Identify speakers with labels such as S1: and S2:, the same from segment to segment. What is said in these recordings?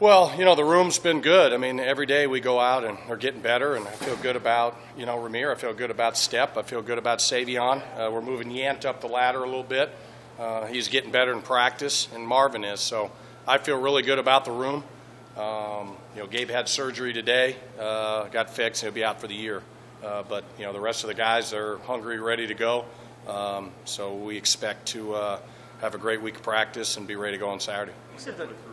S1: Well, the room's been good. I mean, every day we go out and we're getting better, and I feel good about, Ramir. I feel good about Step. I feel good about Savion. We're moving Yant up the ladder a little bit. He's getting better in practice, and Marvin is. So I feel really good about the room. Gabe had surgery today, got fixed, and he'll be out for the year. But the rest of the guys are hungry, ready to go. So we expect to have a great week of practice and be ready to go on Saturday.
S2: You said that with Ramir,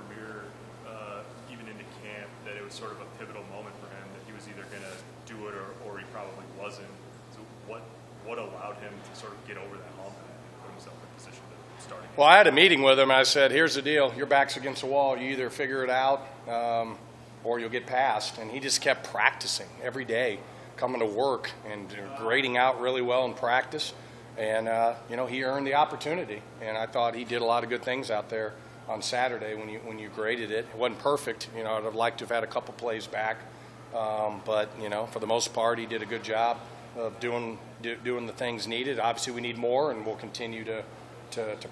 S2: even into camp, that it was sort of a pivotal moment for him, that he was either going to do it or he probably wasn't. So what allowed him to sort of get over that hump and put himself in a position to start again?
S1: Well, I had a meeting with him. I said, here's the deal. Your back's against the wall. You either figure it out or you'll get passed. And he just kept practicing every day, coming to work and grading out really well in practice. And, he earned the opportunity. And I thought he did a lot of good things out there on Saturday when you graded it. It wasn't perfect. I'd have liked to have had a couple plays back. But, for the most part, he did a good job of doing the things needed. Obviously, we need more, and we'll continue to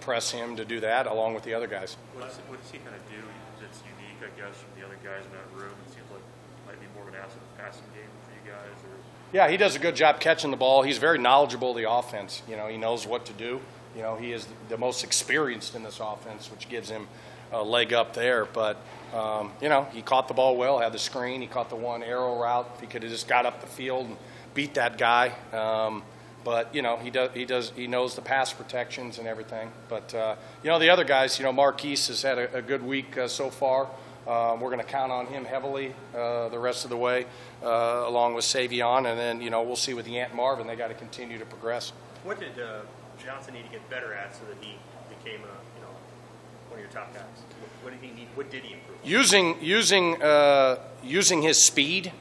S1: press him to do that along with the other guys.
S3: What does he kind of do that's unique, I guess, from the other guys in that room? It seems like it might be more of an asset in the passing game for you guys.
S1: Yeah, he does a good job catching the ball. He's very knowledgeable of the offense. He knows what to do. He is the most experienced in this offense, which gives him a leg up there. But, he caught the ball well, had the screen. He caught the one arrow route. If he could have just got up the field and beat that guy. But, he knows the pass protections and everything. But, the other guys, Marquise has had a good week so far. We're going to count on him heavily the rest of the way, along with Savion. And then, we'll see with Yant and Marvin. They got to continue to progress.
S4: What did Johnson need to get better at so that he became one of your top guys? What did he need? What did he improve?
S1: Using his speed,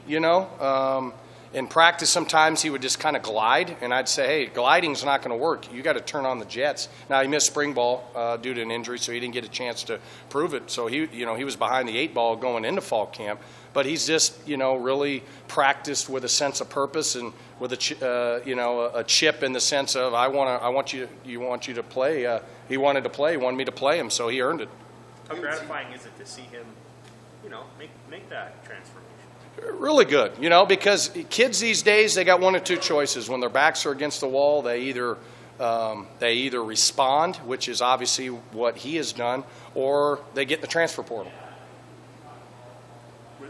S1: in practice, sometimes he would just kind of glide, and I'd say, hey, gliding's not going to work. You got to turn on the jets. Now, he missed spring ball due to an injury, so he didn't get a chance to prove it. So he was behind the 8 ball going into fall camp, but he's just, really practiced with a sense of purpose and with a chip in the sense of I want you to play. He wanted to play, he wanted me to play him, so he earned it.
S4: How gratifying is it to see him, make that transformation?
S1: Really good, because kids these days, they got one or two choices. When their backs are against the wall, they either respond, which is obviously what he has done, or they get in the transfer portal.
S2: With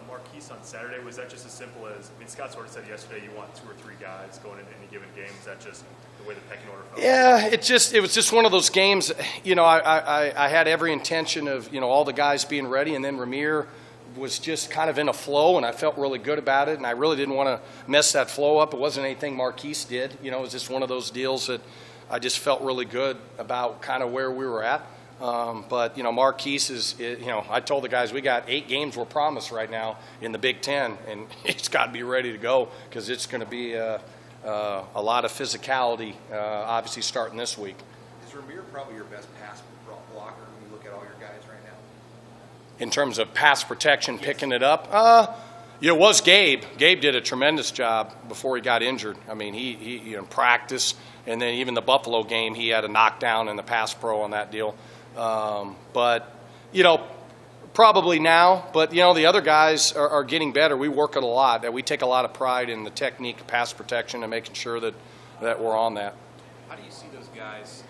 S2: Marquise on Saturday, was that just as simple as, Scott sort of said yesterday you want 2 or 3 guys going into any given game. Is that just the way the pecking order fell?
S1: Yeah, it was just one of those games. I had every intention of, all the guys being ready, and then Ramir was just kind of in a flow, and I felt really good about it, and I really didn't want to mess that flow up. It wasn't anything Marquise did. It was just one of those deals that I just felt really good about kind of where we were at. But, Marquise is, I told the guys we got 8 games we're promised right now in the Big Ten, and it's got to be ready to go because it's going to be a lot of physicality, obviously, starting this week.
S5: Is Ramir probably your best pass blocker when you look at all your guys right now?
S1: In terms of pass protection, picking it up, it was Gabe. Gabe did a tremendous job before he got injured. I mean, he in practice, and then even the Buffalo game, he had a knockdown in the pass pro on that deal. But, probably now. But, the other guys are getting better. We work it a lot. We take a lot of pride in the technique of pass protection and making sure that we're on that.
S5: How do you see those guys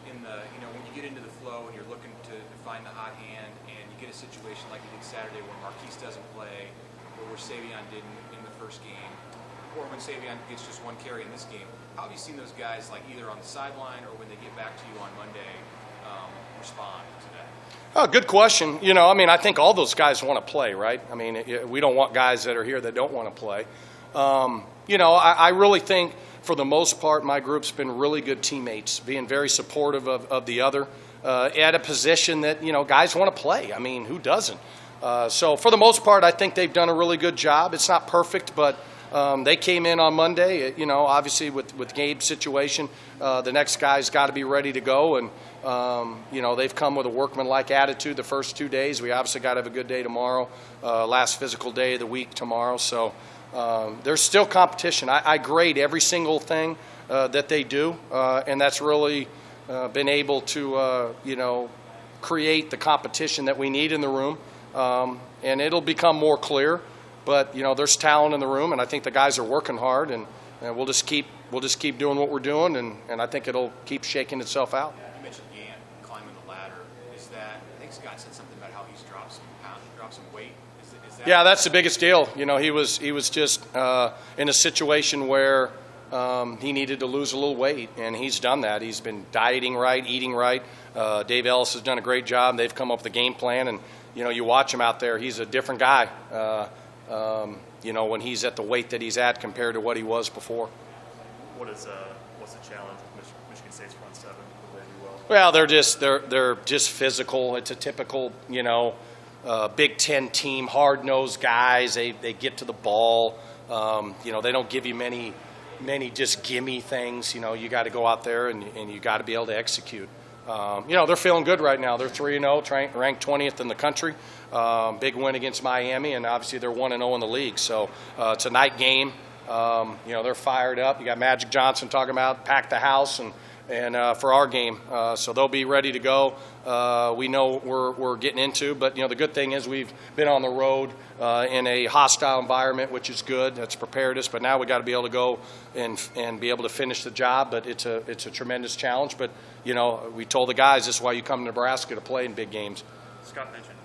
S5: in the, when you get into the flow and you're looking to find the hot hand and you get a situation like you did Saturday where Marquise doesn't play or where Savion didn't in the first game or when Savion gets just 1 carry in this game? How have you seen those guys, like either on the sideline or when they get back to you on Monday, respond to that?
S1: Oh, good question. I think all those guys want to play, right? I mean, we don't want guys that are here that don't want to play. I really think for the most part my group's been really good teammates, being very supportive of the other at a position that, guys want to play. I mean, who doesn't? So for the most part, I think they've done a really good job. It's not perfect, but they came in on Monday, obviously with Gabe's situation. The next guy's got to be ready to go, and, they've come with a workmanlike attitude the first 2 days. We obviously got to have a good day tomorrow, last physical day of the week tomorrow. So there's still competition. I grade every single thing that they do, and that's really been able to, create the competition that we need in the room. and it'll become more clear. But there's talent in the room, and I think the guys are working hard, and we'll just keep doing what we're doing, and I think it'll keep shaking itself out.
S5: You mentioned Gant climbing the ladder. Is that, I think Scott said something about how he's dropped some weight. Is that?
S1: Yeah, that's the biggest deal. He was just in a situation where he needed to lose a little weight, and he's done that. He's been dieting right, eating right. Dave Ellis has done a great job. They've come up with a game plan, and you watch him out there. He's a different guy. When he's at the weight that he's at compared to what he was before.
S2: What's the challenge with Michigan State's front seven? Will they do
S1: Well,
S2: well?
S1: they're just physical. It's a typical Big Ten team, hard-nosed guys. They get to the ball. They don't give you many just gimme things. You got to go out there and you got to be able to execute. They're feeling good right now. They're 3-0, ranked 20th in the country. Big win against Miami, and obviously they're 1-0 in the league. So it's a night game. They're fired up. You got Magic Johnson talking about pack the house and for our game. So they'll be ready to go. We know we're getting into, but the good thing is we've been on the road in a hostile environment, which is good. That's prepared us. But now we got to be able to go and be able to finish the job. But it's a tremendous challenge. But we told the guys this is why you come to Nebraska to play in big games.
S3: Scott mentioned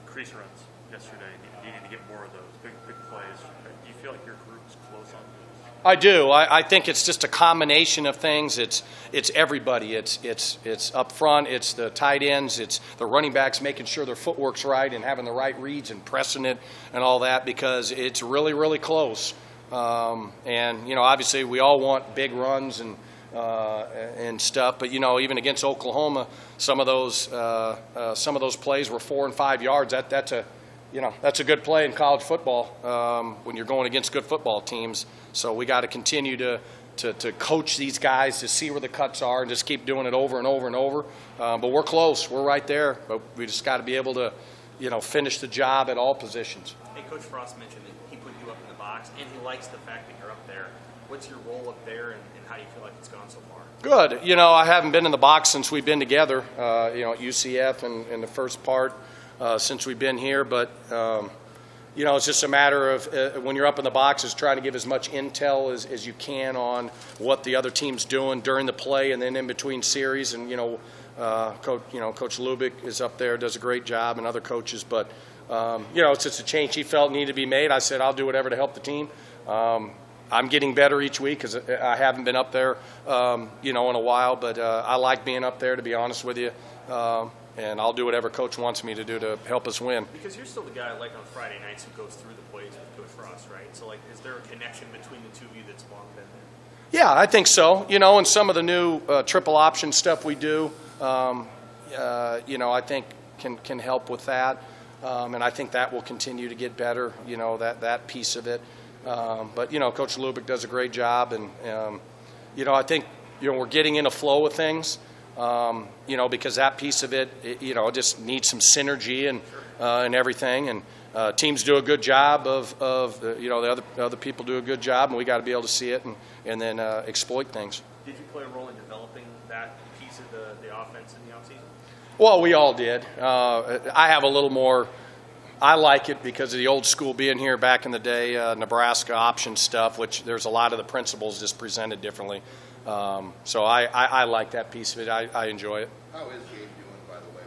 S3: crease runs yesterday, needing to get more of those big plays. Do you feel like your group's close on this?
S1: I do. I think it's just a combination of things. It's everybody. It's up front. It's the tight ends. It's the running backs making sure their footwork's right and having the right reads and pressing it and all that, because it's really, really close. Obviously we all want big runs and stuff, but even against Oklahoma, some of those plays were 4 and 5 yards. That's a good play in college football when you're going against good football teams. So we got to continue to coach these guys to see where the cuts are and just keep doing it over and over and over. But we're close. We're right there. But we just got to be able to, finish the job at all positions.
S4: Hey, Coach Frost mentioned that he put you up in the box, and he likes the fact that you're up there. What's your role up there, and how do you feel like it's gone so far?
S1: Good. I haven't been in the box since we've been together, at UCF and the first part since we've been here. But, it's just a matter of when you're up in the box is trying to give as much intel as you can on what the other team's doing during the play and then in between series. And, Coach Lubick is up there, does a great job, and other coaches. But, it's just a change he felt needed to be made. I said I'll do whatever to help the team. I'm getting better each week because I haven't been up there, in a while. But I like being up there, to be honest with you. And I'll do whatever Coach wants me to do to help us win.
S4: Because you're still the guy, like on Friday nights, who goes through the plays with Coach Frost, right? So, is there a connection between the two of you that's long been there?
S1: Yeah, I think so. And some of the new triple option stuff we do, I think can help with that. And I think that will continue to get better, that piece of it. But Coach Lubick does a great job, and I think we're getting in a flow of things, because that piece of it, just needs some synergy and everything. And teams do a good job of the other people do a good job, and we got to be able to see it and then exploit things.
S4: Did you play a role in developing that piece of the offense in the offseason?
S1: Well, we all did. I have a little more. I like it because of the old school being here back in the day, Nebraska option stuff, which there's a lot of the principles just presented differently. So I like that piece of it. I enjoy it.
S6: How is Gabe doing, by the way?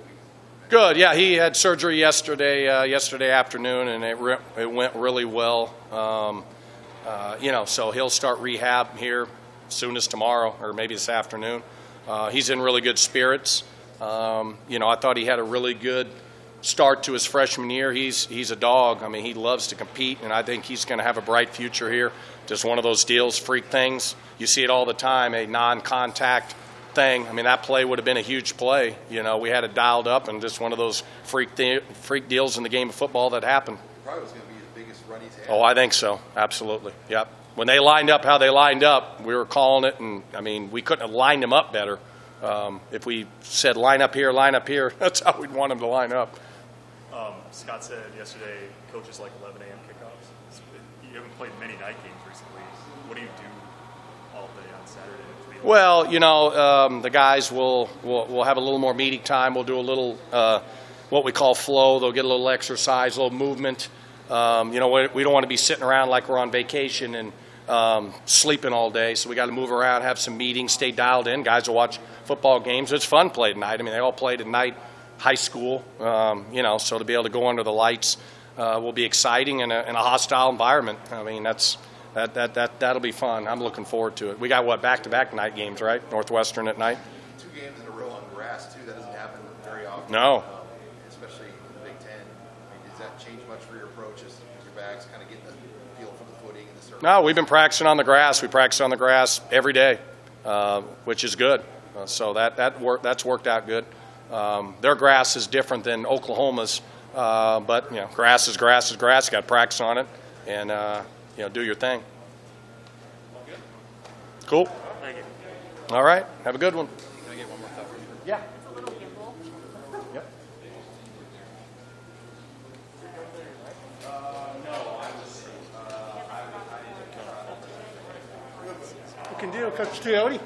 S1: Good. Yeah, he had surgery yesterday afternoon, and it went really well. So he'll start rehab here as soon as tomorrow or maybe this afternoon. He's in really good spirits. I thought he had a really good start to his freshman year. He's a dog. I mean, he loves to compete, and I think he's going to have a bright future here. Just one of those deals, freak things. You see it all the time, a non-contact thing. I mean, that play would have been a huge play. We had it dialed up, and just one of those freak deals in the game of football that happened.
S6: Probably was going to be the biggest run he's had.
S1: Oh, I think so. Absolutely. Yep. When they lined up how they lined up, we were calling it, and, I mean, we couldn't have lined them up better. If we said line up here, that's how we'd want them to line up.
S2: Scott said yesterday, coaches like 11 a.m. kickoffs. You haven't played many night games recently. What do you do all day on Saturday?
S1: Well, the guys will have a little more meeting time. We'll do a little what we call flow. They'll get a little exercise, a little movement. You know, we don't want to be sitting around like we're on vacation and sleeping all day. So we got to move around, have some meetings, stay dialed in. Guys will watch football games. It's fun to play at night. I mean, they all played at night, high school. You know, so to be able to go under the lights will be exciting in a hostile environment. I mean, that'll be fun. I'm looking forward to it. We got back-to-back night games, right? Northwestern at night.
S6: 2 games in a row on grass too. That doesn't happen very often.
S1: No.
S6: Especially in the Big Ten. I mean, does that change much for your approach as your backs kind of getting the feel for the footing and the surface?
S1: No, we've been practicing on the grass. We practice on the grass every day, which is good. So that's worked out good. Their grass is different than Oklahoma's, but you know, grass is grass is grass. You got to practice on it, and you know, do your thing. Cool.
S3: Thank you.
S1: All right. Have a good one.
S5: Can I get one more thought from you?
S1: Yeah.
S7: It's a little gimbal.
S1: Yep. Good deal, Coach Coyote.